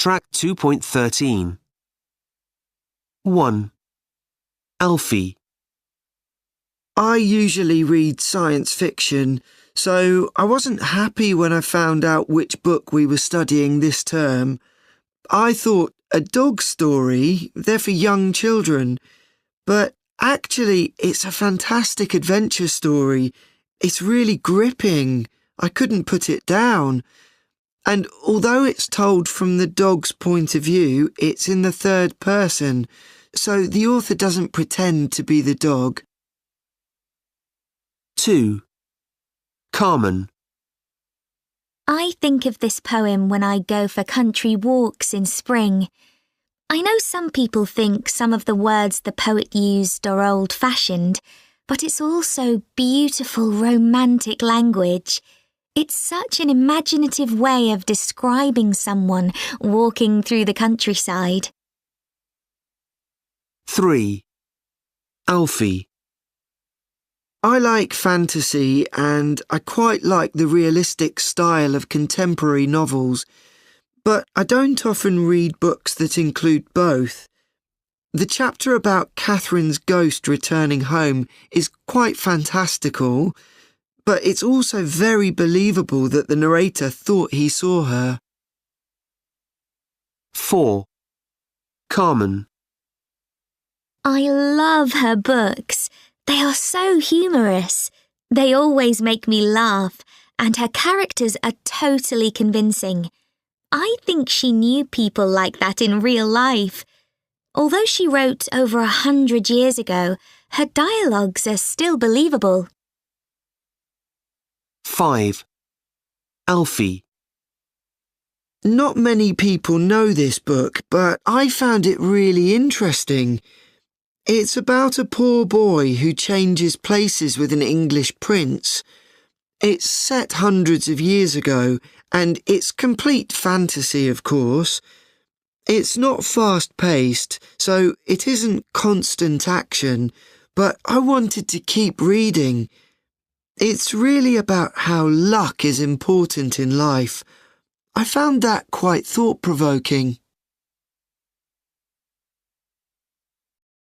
Track 2.13. 1. Alfie. I usually read science fiction, so I wasn't happy when I found out which book we were studying this term. I thought a dog story, they're for young children, but actually it's a fantastic adventure story. It's really gripping. I couldn't put it down. And although it's told from the dog's point of view, it's in the third person, so the author doesn't pretend to be the dog. 2. Carmen. I think of this poem when I go for country walks in spring. I know some people think some of the words the poet used are old-fashioned, but it's also beautiful, romantic language. It's such an imaginative way of describing someone walking through the countryside. 3. Alfie. I like fantasy and I quite like the realistic style of contemporary novels, but I don't often read books that include both. The chapter about Catherine's ghost returning home is quite fantastical, but it's also very believable that the narrator thought he saw her. 4. Carmen. I love her books. They are so humorous. They always make me laugh, and her characters are totally convincing. I think she knew people like that in real life. Although she wrote over 100 years ago, her dialogues are still believable. 5. Alfie. Not many people know this book, but I found it really interesting. It's about a poor boy who changes places with an English prince. It's set hundreds of years ago, and it's complete fantasy, of course. It's not fast-paced, so it isn't constant action, but I wanted to keep reading. It's really about how luck is important in life. I found that quite thought-provoking.